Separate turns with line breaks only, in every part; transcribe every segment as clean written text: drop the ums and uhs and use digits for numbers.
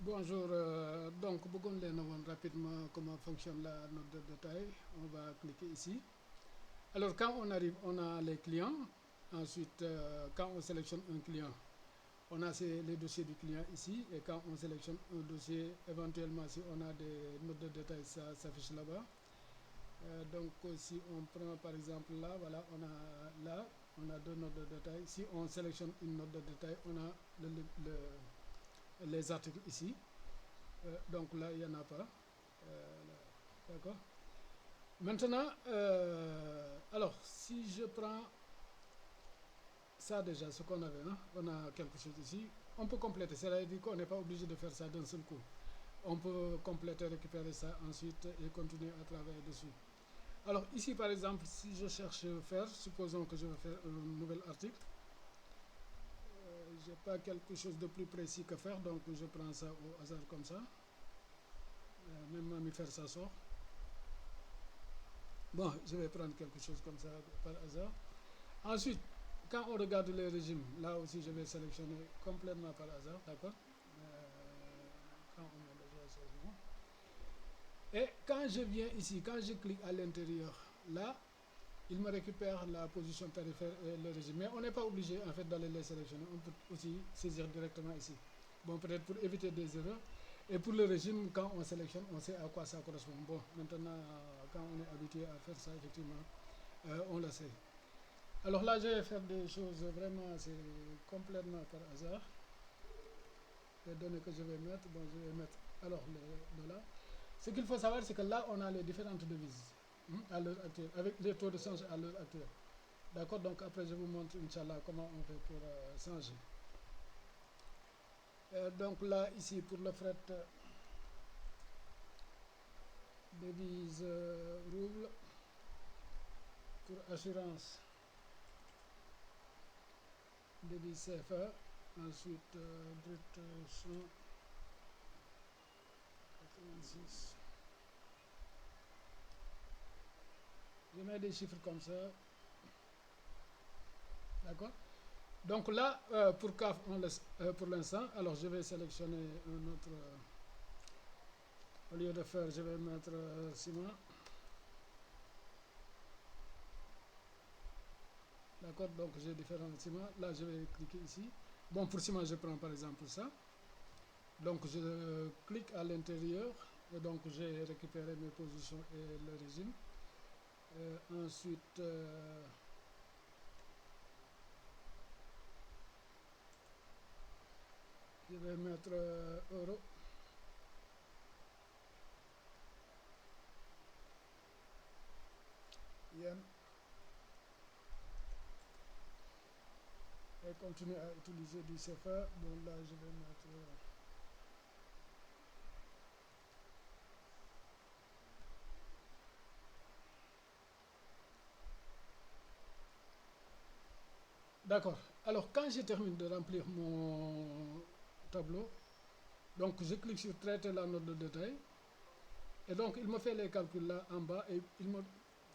Bonjour, donc bëggoon leen a woon rapidement comment fonctionne la note de détail. On va cliquer ici. Alors quand on arrive, on a les clients. Ensuite, quand on sélectionne un client, on a les dossiers du client ici. Et quand on sélectionne un dossier, éventuellement si on a des notes de détail, ça s'affiche là-bas. Donc si on prend par exemple là, voilà, on a deux notes de détail. Si on sélectionne une note de détail, on a les articles ici. Donc là, il n'y en a pas. D'accord. Maintenant, alors, si je prends ça déjà, ce qu'on avait, hein, on a quelque chose ici. On peut compléter, c'est-à-dire qu'on n'est pas obligé de faire ça d'un seul coup. On peut compléter, récupérer ça ensuite et continuer à travailler dessus. Alors ici, par exemple, si je cherche faire, supposons que je veux faire un nouvel article. Je n'ai pas quelque chose de plus précis que faire, donc je prends ça au hasard comme ça. Même à m'y faire, ça sort. Bon, je vais prendre quelque chose comme ça par hasard. Ensuite, quand on regarde les régimes, là aussi je vais sélectionner complètement par hasard, d'accord. Quand on met déjà ça, c'est bon. Et quand je viens ici, quand je clique à l'intérieur, là, il me récupère la position tarifaire et le régime. Mais on n'est pas obligé en fait d'aller les sélectionner. On peut aussi saisir directement ici. Bon, peut-être pour éviter des erreurs. Et pour le régime, quand on sélectionne, on sait à quoi ça correspond. Bon, maintenant, quand on est habitué à faire ça, effectivement, on le sait. Alors là, je vais faire des choses vraiment, c'est complètement par hasard. Les données que je vais mettre, bon, je vais mettre alors les dollars. Ce qu'il faut savoir, c'est que là, on a les différentes devises à l'heure actuelle, avec les taux de change à l'heure actuelle. D'accord, donc après, je vous montre, Inch'Allah, comment on fait pour changer. Donc là, ici, pour le fret, devise rouble, pour assurance, devise CFA, ensuite brut 186. Je mets des chiffres comme ça. D'accord. Donc là, pour CAF, pour l'instant, alors je vais sélectionner un autre. Au lieu de faire, je vais mettre ciment. D'accord, donc j'ai différents ciments. Là, je vais cliquer ici. Bon, pour ciment, je prends par exemple ça. Donc je clique à l'intérieur. Et donc j'ai récupéré mes positions et le régime. Ensuite, je vais mettre euro. Yen. Et continuer à utiliser du CFA. Bon, là, je vais mettre. D'accord. Alors, quand je termine de remplir mon tableau, donc je clique sur traiter la note de détail. Et donc, il me fait les calculs là en bas et il me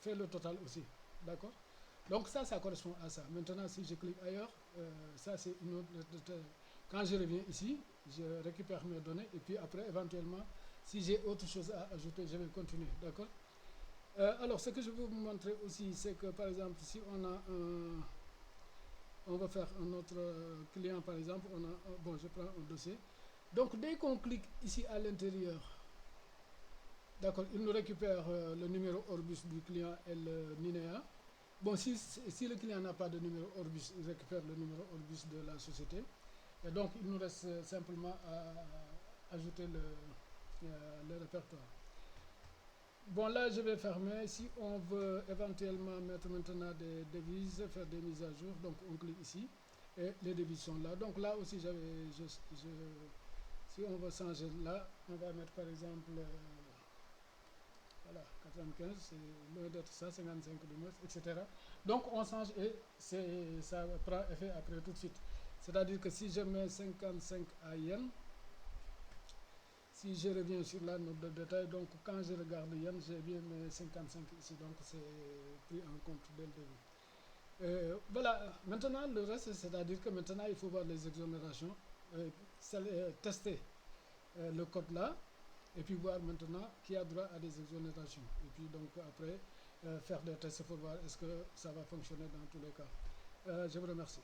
fait le total aussi. D'accord. Donc, ça correspond à ça. Maintenant, si je clique ailleurs, ça, c'est une autre note de détail. Quand je reviens ici, je récupère mes données et puis après, éventuellement, si j'ai autre chose à ajouter, je vais continuer. D'accord. Alors, ce que je veux vous montrer aussi, c'est que par exemple, si on va faire un autre client par exemple, bon, je prends un dossier. Donc, dès qu'on clique ici à l'intérieur, d'accord, il nous récupère le numéro Orbus du client et le NINEA. Bon, si le client n'a pas de numéro Orbus, il récupère le numéro Orbus de la société. Et donc, il nous reste simplement à ajouter le répertoire. Bon, là, je vais fermer. Si on veut éventuellement mettre maintenant des devises, faire des mises à jour, donc on clique ici. Et les devises sont là. Donc là aussi, si on veut changer là, on va mettre par exemple, voilà, 95, c'est loin d'être ça, 55 du moins, etc. Donc on change et ça prend effet après tout de suite. C'est-à-dire que si je mets 55 à yen, si je reviens sur la note de détail, donc quand je regarde yen, j'ai bien mes 55 ici, donc c'est pris en compte dès le début. Voilà, maintenant le reste, c'est-à-dire que maintenant il faut voir les exonérations, tester le code là, et puis voir maintenant qui a droit à des exonérations. Et puis donc après, faire des tests pour voir est-ce que ça va fonctionner dans tous les cas. Je vous remercie.